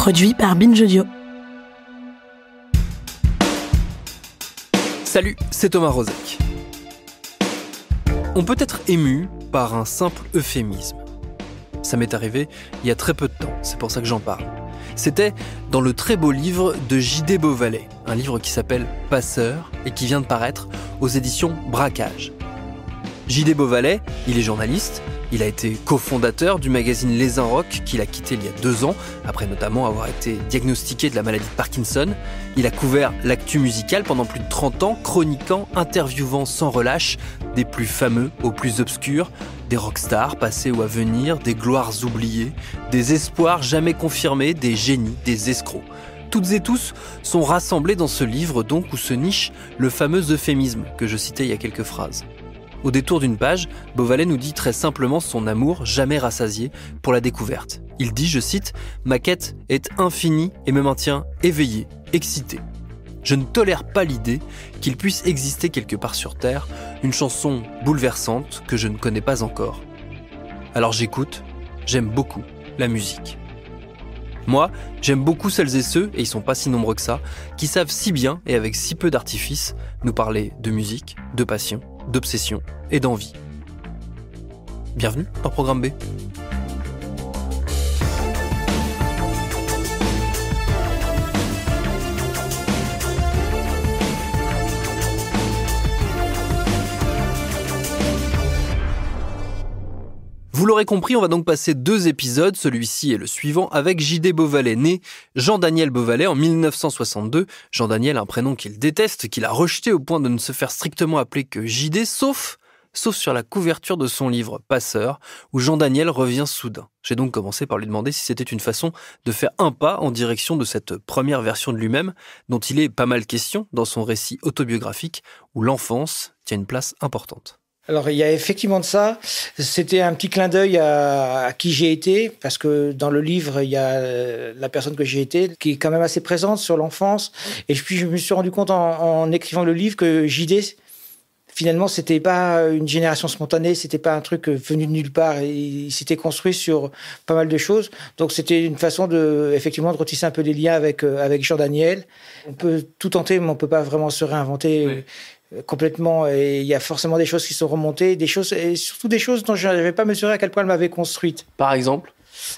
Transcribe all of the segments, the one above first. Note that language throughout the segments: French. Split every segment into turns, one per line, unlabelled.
Produit par Binge Audio.
Salut, c'est Thomas Rozek. On peut être ému par un simple euphémisme. Ça m'est arrivé il y a très peu de temps, c'est pour ça que j'en parle. C'était dans le très beau livre de J.D. Beauvalet, un livre qui s'appelle Passeur et qui vient de paraître aux éditions Braquage. J.D. Beauvalet, il est journaliste, il a été cofondateur du magazine Les Inrocks qu'il a quitté il y a 2 ans, après notamment avoir été diagnostiqué de la maladie de Parkinson. Il a couvert l'actu musicale pendant plus de 30 ans, chroniquant, interviewant sans relâche des plus fameux aux plus obscurs, des rockstars passés ou à venir, des gloires oubliées, des espoirs jamais confirmés, des génies, des escrocs. Toutes et tous sont rassemblés dans ce livre donc où se niche le fameux euphémisme que je citais il y a quelques phrases. Au détour d'une page, Beauvalet nous dit très simplement son amour jamais rassasié pour la découverte. Il dit, je cite, « Ma quête est infinie et me maintient éveillé, excité. Je ne tolère pas l'idée qu'il puisse exister quelque part sur Terre une chanson bouleversante que je ne connais pas encore. Alors j'écoute, j'aime beaucoup la musique. » Moi, j'aime beaucoup celles et ceux, et ils sont pas si nombreux que ça, qui savent si bien et avec si peu d'artifice nous parler de musique, de passion, d'obsession et d'envie. Bienvenue dans Programme B. Vous l'aurez compris, on va donc passer 2 épisodes, celui-ci et le suivant, avec J.D. Beauvalet, né Jean-Daniel Beauvalet en 1962. Jean-Daniel, un prénom qu'il déteste, qu'il a rejeté au point de ne se faire strictement appeler que J.D., sauf sur la couverture de son livre Passeur, où Jean-Daniel revient soudain. J'ai donc commencé par lui demander si c'était une façon de faire un pas en direction de cette première version de lui-même, dont il est pas mal question dans son récit autobiographique, où l'enfance tient une place importante.
Alors, il y a effectivement de ça. C'était un petit clin d'œil à qui j'ai été, parce que dans le livre, il y a la personne que j'ai été, qui est quand même assez présente sur l'enfance. Et puis, je me suis rendu compte en écrivant le livre que JD, finalement, c'était pas une génération spontanée, c'était pas un truc venu de nulle part. Il s'était construit sur pas mal de choses. Donc, c'était une façon effectivement, de retisser un peu des liens avec Jean-Daniel. On peut tout tenter, mais on peut pas vraiment se réinventer. Oui. Complètement, et il y a forcément des choses qui sont remontées, des choses, et surtout des choses dont je n'avais pas mesuré à quel point elles m'avaient construite.
Par exemple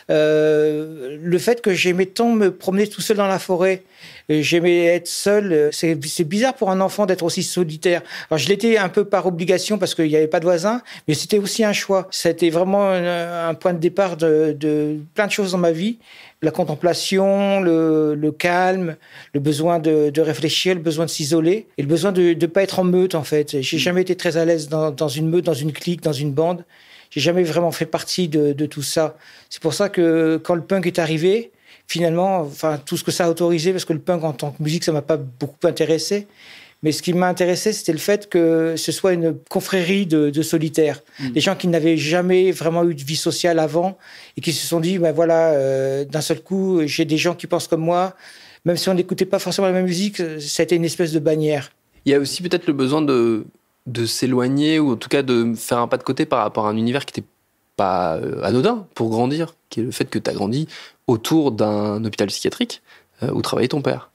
le fait que j'aimais tant me promener tout seul dans la forêt, j'aimais être seul, c'est bizarre pour un enfant d'être aussi solitaire. Alors je l'étais un peu par obligation parce qu'il n'y avait pas de voisins, mais c'était aussi un choix. C'était vraiment un point de départ de plein de choses dans ma vie. La contemplation, le calme, le besoin de réfléchir, le besoin de s'isoler et le besoin de ne pas être en meute, en fait. J'ai jamais été très à l'aise dans une meute, dans une clique, dans une bande. J'ai jamais vraiment fait partie de tout ça. C'est pour ça que quand le punk est arrivé, finalement, enfin, tout ce que ça a autorisé, parce que le punk en tant que musique, ça m'a pas beaucoup intéressé. Mais ce qui m'a intéressé, c'était le fait que ce soit une confrérie de solitaires. Des gens qui n'avaient jamais vraiment eu de vie sociale avant et qui se sont dit, ben voilà, d'un seul coup, j'ai des gens qui pensent comme moi. Même si on n'écoutait pas forcément la même musique, ça a été une espèce de bannière.
Il y a aussi peut-être le besoin de s'éloigner ou en tout cas de faire un pas de côté par rapport à un univers qui n'était pas anodin pour grandir, qui est le fait que tu as grandi autour d'un hôpital psychiatrique où travaillait ton père.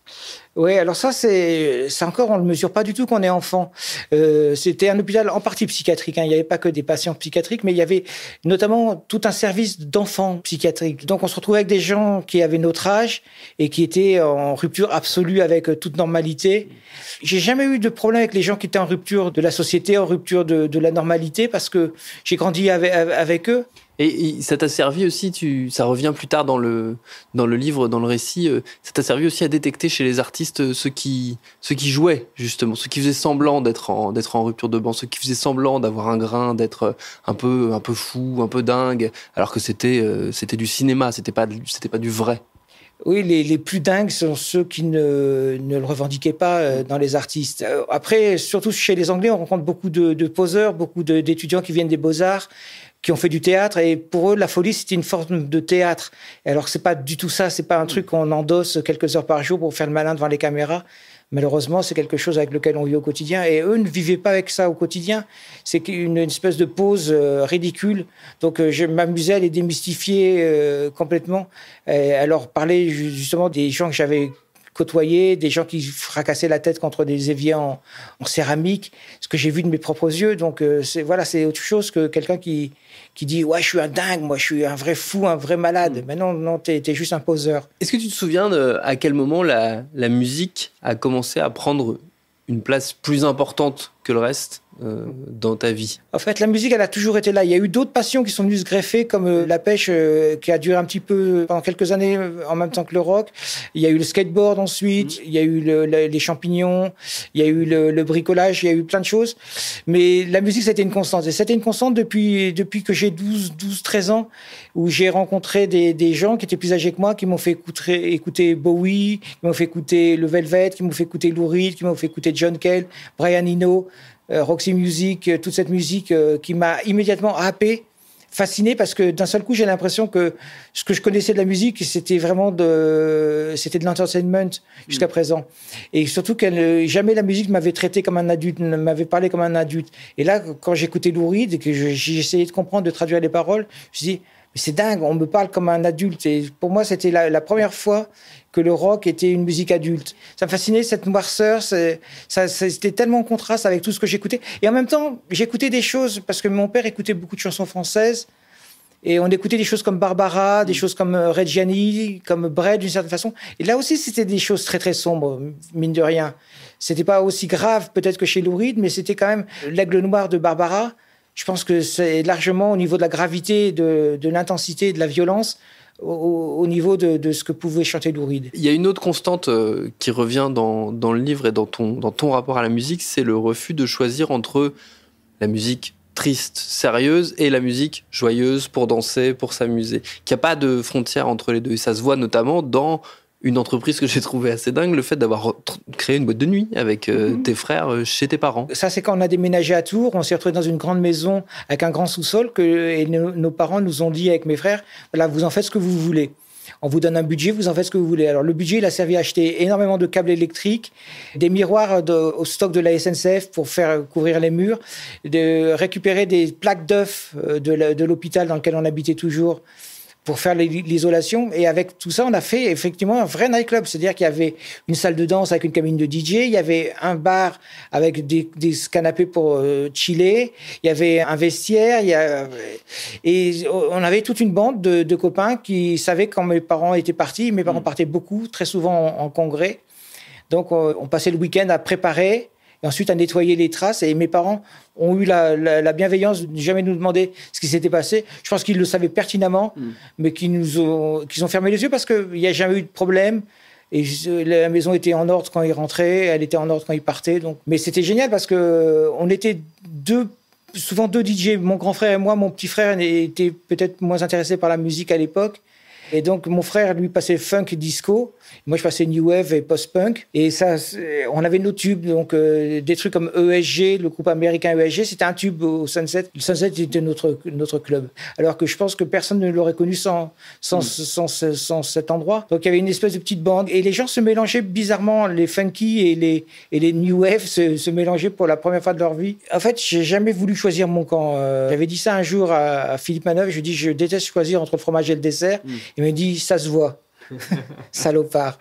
Oui, alors ça, c'est encore, on ne le mesure pas du tout quand on est enfant. C'était un hôpital en partie psychiatrique. Il n'y avait pas que des patients psychiatriques, mais il y avait notamment tout un service d'enfants psychiatriques. Donc, on se retrouvait avec des gens qui avaient notre âge et qui étaient en rupture absolue avec toute normalité. J'ai jamais eu de problème avec les gens qui étaient en rupture de la société, en rupture de la normalité, parce que j'ai grandi avec eux.
Et ça t'a servi aussi, ça revient plus tard dans le livre, dans le récit, ça t'a servi aussi à détecter chez les artistes ceux qui jouaient, justement, ceux qui faisaient semblant d'être en rupture de banc, ceux qui faisaient semblant d'avoir un grain, d'être un peu fou, un peu dingue, alors que c'était du cinéma, c'était pas du vrai.
Oui, les plus dingues sont ceux qui ne le revendiquaient pas dans les artistes. Après, surtout chez les Anglais, on rencontre beaucoup de poseurs, beaucoup d'étudiants qui viennent des Beaux-Arts, qui ont fait du théâtre, et pour eux, la folie, c'était une forme de théâtre. Et alors, c'est pas du tout ça, c'est pas un truc qu'on endosse quelques heures par jour pour faire le malin devant les caméras. Malheureusement, c'est quelque chose avec lequel on vit au quotidien. Et eux ne vivaient pas avec ça au quotidien. C'est une espèce de pose ridicule. Donc, je m'amusais à les démystifier complètement. Et à leur parler justement des gens que j'avais côtoyés, des gens qui fracassaient la tête contre des éviers en céramique, ce que j'ai vu de mes propres yeux. Donc, c'est autre chose que quelqu'un qui dit « Ouais, je suis un dingue, moi, je suis un vrai fou, un vrai malade. » Mais non, t'es juste un poseur.
Est-ce que tu te souviens à quel moment la musique a commencé à prendre une place plus importante que le reste dans ta vie?
En fait, la musique, elle a toujours été là. Il y a eu d'autres passions qui sont venues se greffer, comme la pêche, qui a duré un petit peu pendant quelques années en même temps que le rock. Il y a eu le skateboard ensuite, il y a eu les champignons, il y a eu le bricolage, il y a eu plein de choses. Mais la musique, c'était une constante. Et c'était une constante depuis que j'ai 12, 13 ans, où j'ai rencontré des gens qui étaient plus âgés que moi, qui m'ont fait écouter Bowie, qui m'ont fait écouter le Velvet, qui m'ont fait écouter Lou Reed, qui m'ont fait écouter John Cale, Brian Eno, Roxy Music, toute cette musique qui m'a immédiatement happé, fasciné, parce que d'un seul coup, j'ai l'impression que ce que je connaissais de la musique, c'était de l'entertainment jusqu'à présent. Et surtout jamais la musique m'avait traité comme un adulte, ne m'avait parlé comme un adulte. Et là, quand j'écoutais Lou Reed et que j'essayais de comprendre, de traduire les paroles, je me suis dit, mais c'est dingue, on me parle comme un adulte. Et pour moi, c'était la première fois que le rock était une musique adulte. Ça me fascinait, cette noirceur, c'était tellement en contraste avec tout ce que j'écoutais. Et en même temps, j'écoutais des choses, parce que mon père écoutait beaucoup de chansons françaises, et on écoutait des choses comme Barbara, des choses comme Reggiani, comme Bread, d'une certaine façon. Et là aussi, c'était des choses très, très sombres, mine de rien. C'était pas aussi grave, peut-être, que chez Lou Reed, mais c'était quand même l'aigle noir de Barbara. Je pense que c'est largement au niveau de la gravité, de l'intensité, de la violence, au niveau de ce que pouvait chanter Lou Reed.
Il y a une autre constante qui revient dans le livre et dans ton rapport à la musique, c'est le refus de choisir entre la musique triste, sérieuse, et la musique joyeuse pour danser, pour s'amuser. Qu'il n'y a pas de frontière entre les deux. Et ça se voit notamment dans une entreprise que j'ai trouvée assez dingue, le fait d'avoir créé une boîte de nuit avec tes frères chez tes parents.
Ça, c'est quand on a déménagé à Tours, on s'est retrouvés dans une grande maison avec un grand sous-sol et nos parents nous ont dit avec mes frères, voilà, vous en faites ce que vous voulez. On vous donne un budget, vous en faites ce que vous voulez. Alors, le budget, il a servi à acheter énormément de câbles électriques, des miroirs au stock de la SNCF pour faire couvrir les murs, de récupérer des plaques d'œufs de l'hôpital dans lequel on habitait toujours, pour faire l'isolation. Et avec tout ça, on a fait effectivement un vrai nightclub. C'est-à-dire qu'il y avait une salle de danse avec une cabine de DJ, il y avait un bar avec des canapés pour chiller, il y avait un vestiaire, et on avait toute une bande de copains qui savaient quand mes parents étaient partis. Mes parents partaient beaucoup, très souvent en congrès. Donc, on passait le week-end à préparer et ensuite à nettoyer les traces. Et mes parents ont eu la bienveillance de ne jamais nous demander ce qui s'était passé. Je pense qu'ils le savaient pertinemment, mais qu'ils ont fermé les yeux parce qu'il n'y a jamais eu de problème. Et la maison était en ordre quand ils rentraient, elle était en ordre quand ils partaient. Donc. Mais c'était génial parce qu'on était souvent deux DJ. Mon grand frère et moi, mon petit frère était peut-être moins intéressé par la musique à l'époque. Et donc, mon frère, lui, passait funk disco. Moi, je passais new wave et post-punk. Et ça, on avait nos tubes. Donc, des trucs comme ESG, le groupe américain ESG, c'était un tube au Sunset. Le Sunset était notre club. Alors que je pense que personne ne l'aurait connu sans cet endroit. Donc, il y avait une espèce de petite bande. Et les gens se mélangeaient bizarrement. Les funky et les new wave se mélangeaient pour la première fois de leur vie. En fait, j'ai jamais voulu choisir mon camp. J'avais dit ça un jour à Philippe Manœuvre. Je lui ai dit, je déteste choisir entre le fromage et le dessert. Il m'a dit, ça se voit. Salopard.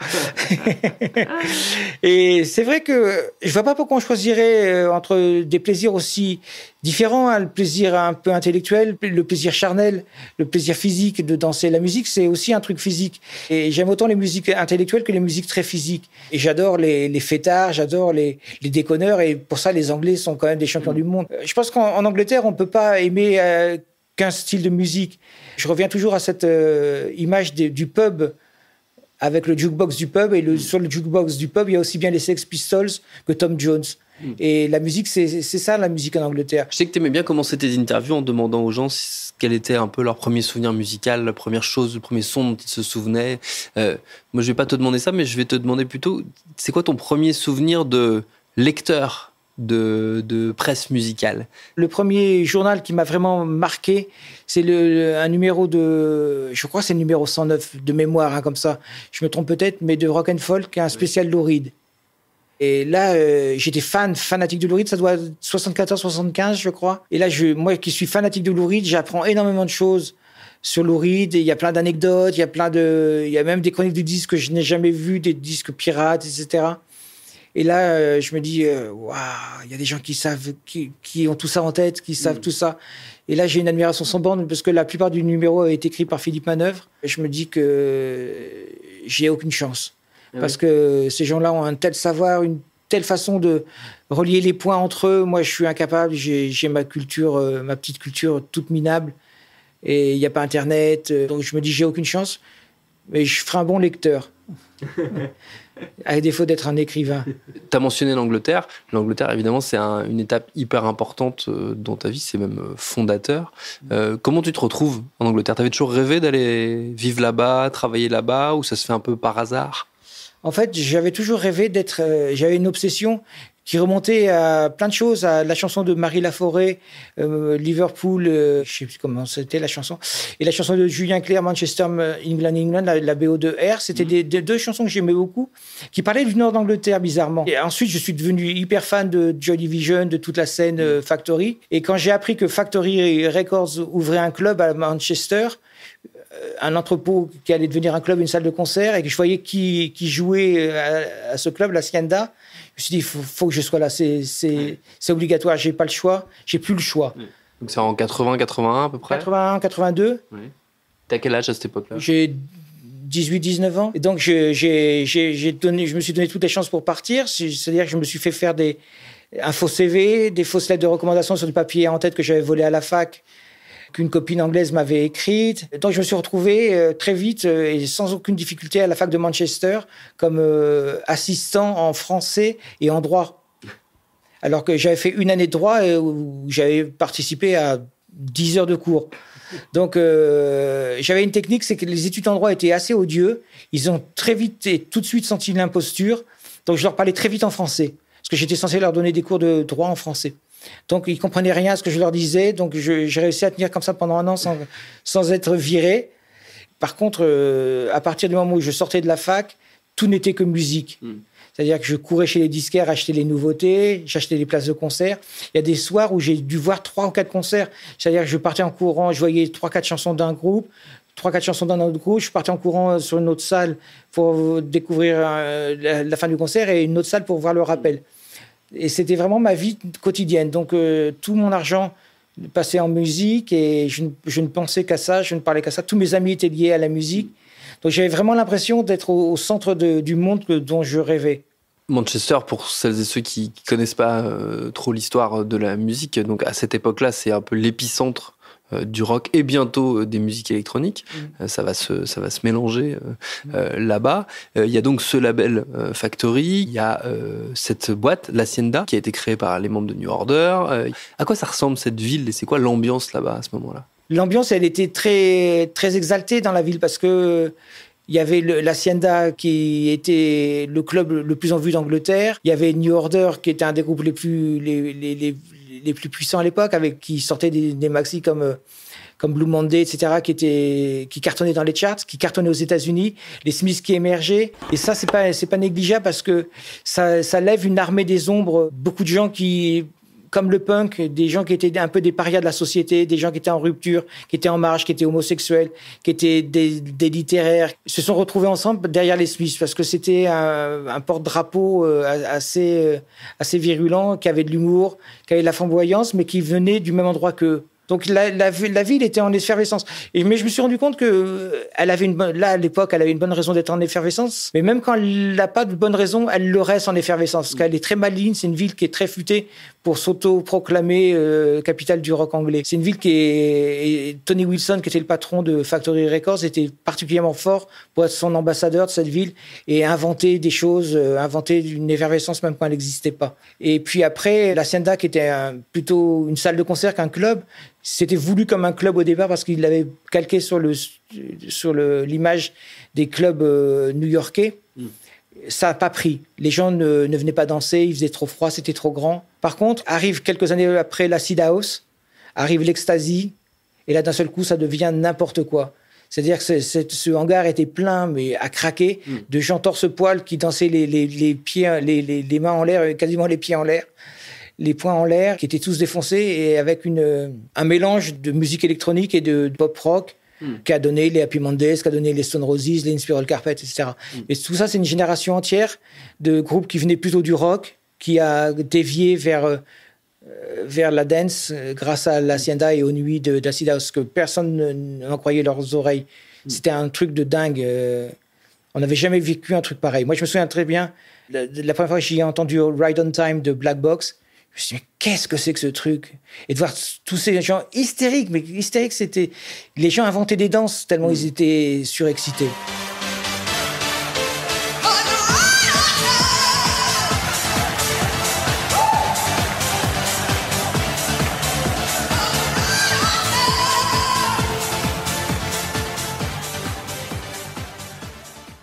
Et c'est vrai que je vois pas pourquoi on choisirait entre des plaisirs aussi différents, hein, le plaisir un peu intellectuel, le plaisir charnel, le plaisir physique de danser. La musique, c'est aussi un truc physique. Et j'aime autant les musiques intellectuelles que les musiques très physiques. Et j'adore les fêtards, j'adore les déconneurs. Et pour ça, les Anglais sont quand même des champions du monde. Je pense qu'en Angleterre, on peut pas aimer qu'un style de musique. Je reviens toujours à cette image du pub, avec le jukebox du pub, et sur le jukebox du pub, il y a aussi bien les Sex Pistols que Tom Jones. Et la musique, c'est ça, la musique en Angleterre.
Je sais que tu aimais bien commencer tes interviews en demandant aux gens quel était un peu leur premier souvenir musical, la première chose, le premier son dont ils se souvenaient. Moi, je vais pas te demander ça, mais je vais te demander plutôt, c'est quoi ton premier souvenir de lecteur de presse musicale? Le
premier journal qui m'a vraiment marqué, c'est un numéro je crois que c'est le numéro 109 de mémoire, hein, comme ça. Je me trompe peut-être, mais de Rock and Folk, un spécial Lou Reed. Et là, j'étais fanatique de Lou Reed, ça doit être 74, 75, je crois. Et là, moi qui suis fanatique de Lou Reed, j'apprends énormément de choses sur Lou Reed. Il y a plein d'anecdotes, il y a même des chroniques de disques que je n'ai jamais vues, des disques pirates, etc. Et là, je me dis, waouh, il y a des gens qui savent, qui ont tout ça en tête, qui savent tout ça. Et là, j'ai une admiration sans borne parce que la plupart du numéro a été écrit par Philippe Manœuvre. Et je me dis que j'ai aucune chance. Parce que ces gens-là ont un tel savoir, une telle façon de relier les points entre eux. Moi, je suis incapable. J'ai ma culture, ma petite culture toute minable. Et il n'y a pas Internet. Donc, je me dis, j'ai aucune chance. Mais je ferai un bon lecteur. À défaut d'être un écrivain.
Tu as mentionné l'Angleterre. L'Angleterre, évidemment, c'est une étape hyper importante dans ta vie. C'est même fondateur. Comment tu te retrouves en Angleterre? Tu avais toujours rêvé d'aller vivre là-bas, travailler là-bas, ou ça se fait un peu par hasard?
En fait, j'avais toujours rêvé d'être... j'avais une obsession qui remontait à plein de choses, à la chanson de Marie Laforêt, Liverpool, je ne sais plus comment c'était la chanson, et la chanson de Julien Clerc, Manchester, England, la BO de R. C'était deux chansons que j'aimais beaucoup, qui parlaient du nord d'Angleterre, bizarrement. Et ensuite, je suis devenu hyper fan de Joy Division, de toute la scène Factory. Et quand j'ai appris que Factory Records ouvrait un club à Manchester, un entrepôt qui allait devenir un club, une salle de concert, et que je voyais qui jouait à ce club, l'Hacienda, je me suis dit, il faut que je sois là, c'est obligatoire, j'ai pas le choix, j'ai plus le choix.
Donc c'est en 80, 81 à peu près?
81, 82.
Oui. T'as quel âge à cette époque-là?
J'ai 18, 19 ans. Et donc je me suis donné toutes les chances pour partir, c'est-à-dire que je me suis fait faire un faux CV, des fausses lettres de recommandation sur du papier en tête que j'avais volé à la fac, qu'une copine anglaise m'avait écrite. Donc je me suis retrouvé très vite et sans aucune difficulté à la fac de Manchester comme assistant en français et en droit. Alors que j'avais fait une année de droit où j'avais participé à 10 heures de cours. Donc j'avais une technique, c'est que les étudiants en droit étaient assez odieux. Ils ont très vite et tout de suite senti l'imposture. Donc je leur parlais très vite en français. Parce que j'étais censé leur donner des cours de droit en français. Donc, ils ne comprenaient rien à ce que je leur disais. Donc, j'ai réussi à tenir comme ça pendant un an sans être viré. Par contre, à partir du moment où je sortais de la fac, tout n'était que musique. C'est-à-dire que je courais chez les disquaires, acheter les nouveautés, j'achetais des places de concert. Il y a des soirs où j'ai dû voir 3 ou 4 concerts. C'est-à-dire que je partais en courant, je voyais 3-4 chansons d'un groupe, 3-4 chansons d'un autre groupe. Je partais en courant sur une autre salle pour découvrir la fin du concert et une autre salle pour voir le rappel. Et c'était vraiment ma vie quotidienne. Donc, tout mon argent passait en musique et je ne pensais qu'à ça, je ne parlais qu'à ça. Tous mes amis étaient liés à la musique. Donc, j'avais vraiment l'impression d'être au centre du monde dont je rêvais.
Manchester, pour celles et ceux qui ne connaissent pas trop l'histoire de la musique, donc à cette époque-là, c'est un peu l'épicentre du rock et bientôt des musiques électroniques. Ça va se mélanger là-bas. Il y a donc ce label Factory, il y a cette boîte, l'Hacienda, qui a été créée par les membres de New Order. À quoi ça ressemble cette ville et c'est quoi l'ambiance là-bas à ce moment-là?
L'ambiance, elle était très, très exaltée dans la ville parce que il y avait l'Hacienda qui était le club le plus en vue d'Angleterre. Il y avait New Order qui était un des groupes les plus puissants à l'époque, qui sortaient des maxis comme Blue Monday, etc., qui cartonnaient dans les charts, qui cartonnaient aux États-Unis, les Smiths qui émergeaient. Et ça, c'est pas négligeable parce que ça lève une armée des ombres. Beaucoup de gens comme le punk, des gens qui étaient un peu des parias de la société, des gens qui étaient en rupture, qui étaient en marge, qui étaient homosexuels, qui étaient des littéraires, se sont retrouvés ensemble derrière les Smiths parce que c'était un porte-drapeau assez virulent, qui avait de l'humour, qui avait de la flamboyance, mais qui venait du même endroit qu'eux. Donc la ville était en effervescence. Mais je me suis rendu compte que à l'époque, elle avait une bonne raison d'être en effervescence. Mais même quand elle n'a pas de bonne raison, elle le reste en effervescence. Parce qu'elle est très maligne. C'est une ville qui est très futée pour s'auto-proclamer capitale du rock anglais. C'est une ville et Tony Wilson, qui était le patron de Factory Records, était particulièrement fort pour être son ambassadeur de cette ville et inventer des choses, inventer une effervescence même quand elle n'existait pas. Et puis après, l'Hacienda, qui était plutôt une salle de concert qu'un club, c'était voulu comme un club au départ parce qu'il l'avait calqué sur l'image des clubs new-yorkais. Ça n'a pas pris. Les gens ne venaient pas danser, il faisait trop froid, c'était trop grand. Par contre, arrive quelques années après l'Acid House, arrive l'Ecstasy, et là d'un seul coup, ça devient n'importe quoi. C'est-à-dire que ce hangar était plein, mais à craquer, de gens torse-poil qui dansaient les pieds, les mains en l'air, quasiment les pieds en l'air, les poings en l'air, qui étaient tous défoncés, et avec un mélange de musique électronique et de pop rock, qui a donné les Happy Mondays, qui a donné les Stone Roses, les Inspiral Carpet, etc. Et tout ça, c'est une génération entière de groupes qui venaient plutôt du rock, qui a dévié vers la dance grâce à l'Hacienda et aux nuits d'Acid House, que personne n'en croyait leurs oreilles. C'était un truc de dingue. On n'avait jamais vécu un truc pareil. Moi, je me souviens très bien, la première fois que j'ai entendu Ride on Time de Black Box, je me suis dit, mais qu'est-ce que c'est que ce truc? Et de voir tous ces gens hystériques, mais hystériques, c'était... Les gens inventaient des danses tellement ils étaient surexcités.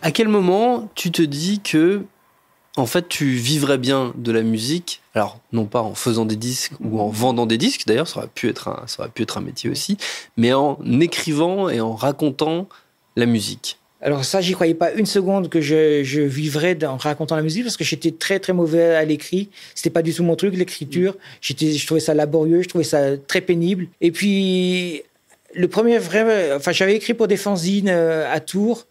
À quel moment tu te dis que, en fait, tu vivrais bien de la musique? Alors, non pas en faisant des disques ou en vendant des disques, d'ailleurs, ça aurait pu être un métier aussi, mais en écrivant et en racontant la musique.
Alors ça, j'y croyais pas une seconde que je vivrais en racontant la musique, parce que j'étais très, très mauvais à l'écrit. C'était pas du tout mon truc, l'écriture. Je trouvais ça laborieux, je trouvais ça très pénible. Et puis, j'avais écrit pour des fanzines à Tours,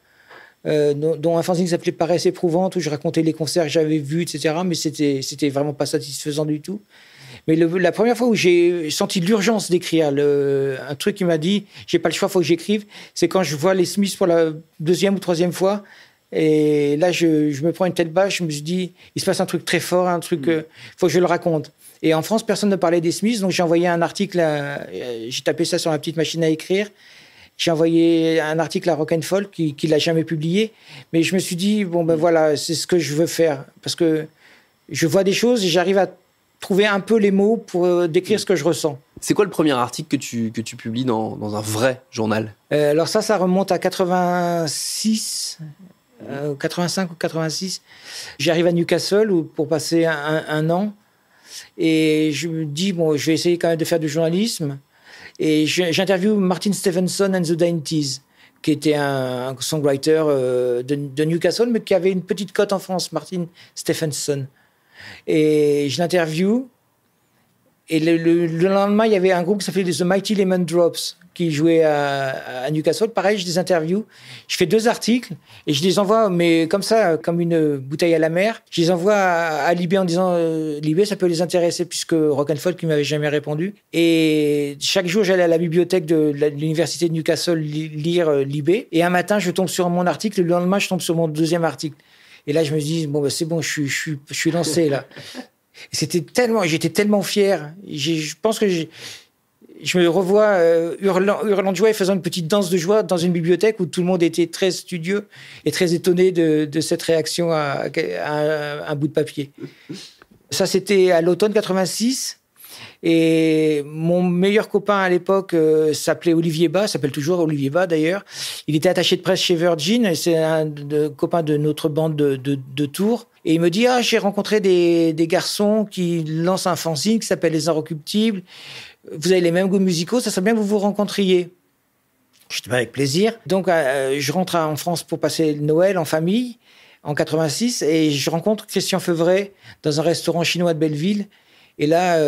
dont un fanzine qui s'appelait Paresse éprouvante, où je racontais les concerts que j'avais vus, etc. Mais c'était vraiment pas satisfaisant du tout. Mais la première fois où j'ai senti l'urgence d'écrire, un truc qui m'a dit j'ai pas le choix, faut que j'écrive, c'est quand je vois les Smiths pour la deuxième ou troisième fois. Et là, je me prends une telle bâche, je me suis dit il se passe un truc très fort, un truc, faut que je le raconte. Et en France, personne ne parlait des Smiths, donc j'ai envoyé un article, j'ai tapé ça sur ma petite machine à écrire. J'ai envoyé un article à Rock and Folk qui l'a jamais publié, mais je me suis dit bon ben voilà, c'est ce que je veux faire, parce que je vois des choses et j'arrive à trouver un peu les mots pour décrire ce que je ressens.
C'est quoi le premier article que tu publies dans un vrai journal?
Alors ça remonte à 86, 85 ou 86. J'arrive à Newcastle pour passer un an, et je me dis bon, je vais essayer quand même de faire du journalisme. Et j'interviewe Martin Stephenson and the Dainties, qui était un songwriter de Newcastle, mais qui avait une petite cote en France, Martin Stephenson. Et je l'interviewe. Et le lendemain, il y avait un groupe qui s'appelait The Mighty Lemon Drops, qui jouait à Newcastle. Pareil, je les interviewe. Je fais 2 articles et je les envoie, mais comme ça, comme une bouteille à la mer. Je les envoie à Libé en disant Libé, ça peut les intéresser, puisque Rock and Folk, qui m'avait jamais répondu. Et chaque jour, j'allais à la bibliothèque de l'université de Newcastle lire Libé. Et un matin, je tombe sur mon article. Le lendemain, je tombe sur mon 2e article. Et là, je me dis bon, c'est bon, je suis lancé là. J'étais tellement fier. Je pense que je me revois hurlant de joie et faisant une petite danse de joie dans une bibliothèque où tout le monde était très studieux et très étonné de cette réaction à un bout de papier. Ça, c'était à l'automne 86. Et mon meilleur copain à l'époque s'appelait Olivier Bas, s'appelle toujours Olivier Bas d'ailleurs. Il était attaché de presse chez Virgin, et c'est un copain de notre bande de Tours. Et il me dit j'ai rencontré des garçons qui lancent un fanzine qui s'appelle Les Inrecuptibles. Vous avez les mêmes goûts musicaux, ça serait bien que vous vous rencontriez. Je dis avec plaisir. Donc je rentre en France pour passer Noël en famille en 86, et je rencontre Christian Feuvret dans un restaurant chinois de Belleville. Et là,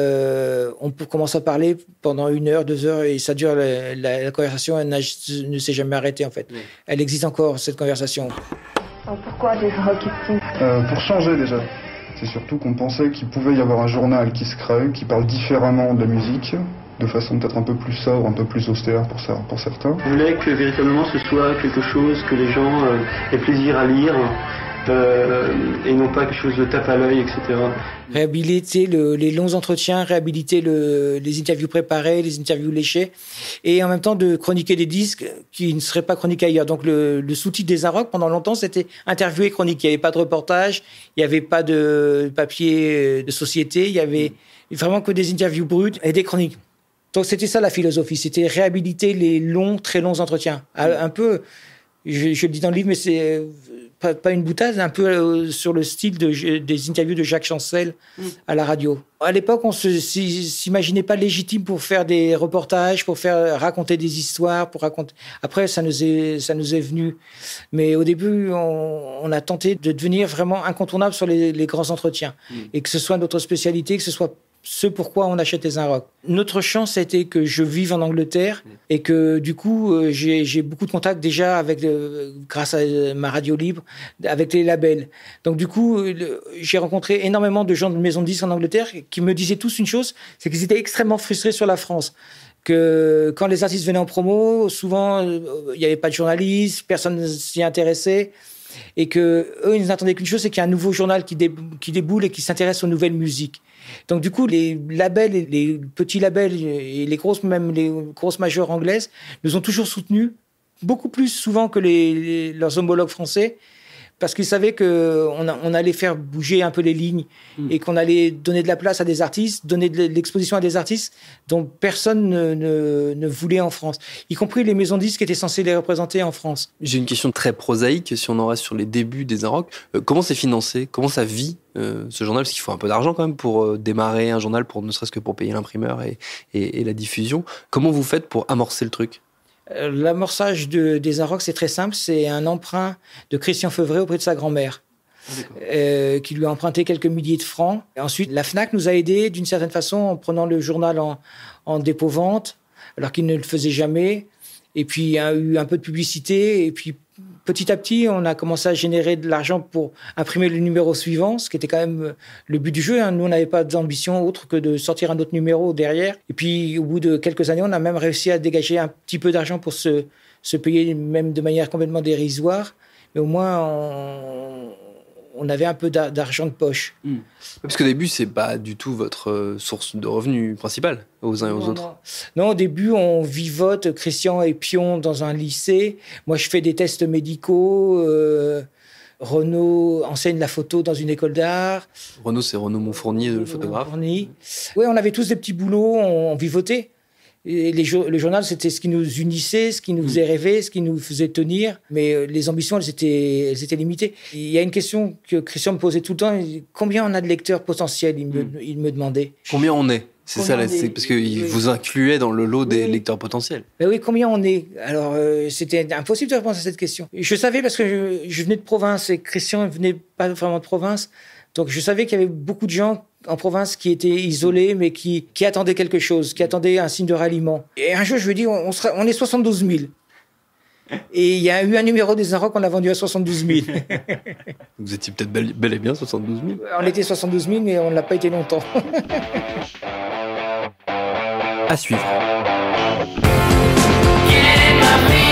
on commence à parler pendant 1 heure, 2 heures, et ça dure, la conversation, elle ne s'est jamais arrêtée en fait. Elle existe encore, cette conversation.
Pourquoi des Inrecuptibles?
Pour changer déjà. C'est surtout qu'on pensait qu'il pouvait y avoir un journal qui se crée, qui parle différemment de la musique, de façon peut-être un peu plus sobre, un peu plus austère pour certains.
Je voulais que véritablement ce soit quelque chose que les gens aient plaisir à lire, et non pas quelque chose de tape à l'œil, etc.
Réhabiliter les longs entretiens, réhabiliter les interviews préparées, les interviews léchées, et en même temps de chroniquer des disques qui ne seraient pas chroniqués ailleurs. Donc le sous-titre des Inrocks, pendant longtemps, c'était interview et chronique. Il n'y avait pas de reportage, il n'y avait pas de papier de société, il y avait vraiment que des interviews brutes et des chroniques. Donc c'était ça la philosophie, c'était réhabiliter les longs, très longs entretiens. Un peu Je le dis dans le livre, mais c'est pas une boutade, un peu sur le style des interviews de Jacques Chancel à la radio. À l'époque, on s'imaginait pas légitime pour faire des reportages, pour raconter des histoires, Après, ça nous est venu. Mais au début, on a tenté de devenir vraiment incontournable sur les grands entretiens. Et que ce soit notre spécialité, que ce soit ce pourquoi on achète les Inrocks. Notre chance a été que je vive en Angleterre et que du coup j'ai beaucoup de contacts déjà grâce à ma radio libre avec les labels. Donc du coup j'ai rencontré énormément de gens de maisons de disques en Angleterre qui me disaient tous une chose, c'est qu'ils étaient extrêmement frustrés sur la France. Que quand les artistes venaient en promo, souvent il n'y avait pas de journalistes, personne ne s'y intéressait. Et que eux, ils n'attendaient qu'une chose, c'est qu'il y a un nouveau journal qui déboule et qui s'intéresse aux nouvelles musiques. Donc du coup, les labels, les petits labels et les grosses majeures anglaises nous ont toujours soutenus, beaucoup plus souvent que leurs homologues français, parce qu'ils savaient qu'on allait faire bouger un peu les lignes et qu'on allait donner de la place à des artistes, donner de l'exposition à des artistes dont personne ne voulait en France, y compris les maisons de disques qui étaient censées les représenter en France.
J'ai une question très prosaïque, si on en reste sur les débuts des Inrocks. Comment c'est financé ? Comment ça vit ce journal ? Parce qu'il faut un peu d'argent quand même pour démarrer un journal, ne serait-ce que pour payer l'imprimeur et la diffusion. Comment vous faites pour amorcer le truc ?
L'amorçage des Inrocks, c'est très simple. C'est un emprunt de Christian Feuvret auprès de sa grand-mère, qui lui a emprunté quelques milliers de francs. Et ensuite, la Fnac nous a aidés d'une certaine façon en prenant le journal en dépôt-vente, alors qu'il ne le faisait jamais. Et puis, il y a eu un peu de publicité. Et puis, petit à petit, on a commencé à générer de l'argent pour imprimer le numéro suivant, ce qui était quand même le but du jeu. Nous, on n'avait pas d'ambition autre que de sortir un autre numéro derrière. Et puis, au bout de quelques années, on a même réussi à dégager un petit peu d'argent pour se payer, même de manière complètement dérisoire. Mais au moins, on avait un peu d'argent de poche.
Parce qu'au début, c'est pas du tout votre source de revenus principale, aux uns et aux autres.
Non, au début, on vivote. Christian est pion dans un lycée. Moi, je fais des tests médicaux. Renaud enseigne la photo dans une école d'art.
Renaud, c'est Renaud Montfournier, le photographe.
Oui, on avait tous des petits boulots, on vivotait. Et le journal, c'était ce qui nous unissait, ce qui nous faisait rêver, ce qui nous faisait tenir. Mais les ambitions, elles étaient limitées. Il y a une question que Christian me posait tout le temps. Combien on a de lecteurs potentiels, il me demandait.
Combien on est ? C'est parce qu'il vous incluait dans le lot des lecteurs potentiels.
Ben oui, combien on est ? Alors, c'était impossible de répondre à cette question. Je savais parce que je venais de province et Christian ne venait pas vraiment de province. Donc, je savais qu'il y avait beaucoup de gens en province qui étaient isolés, mais qui attendaient quelque chose, qui attendaient un signe de ralliement. Et un jour, je lui ai dit, on est 72 000. Et il y a eu un numéro des Inrocks qu'on a vendu à 72 000.
Vous étiez peut-être bel et bien 72 000.
On était 72 000, mais on ne l'a pas été longtemps.
À suivre.
Yeah,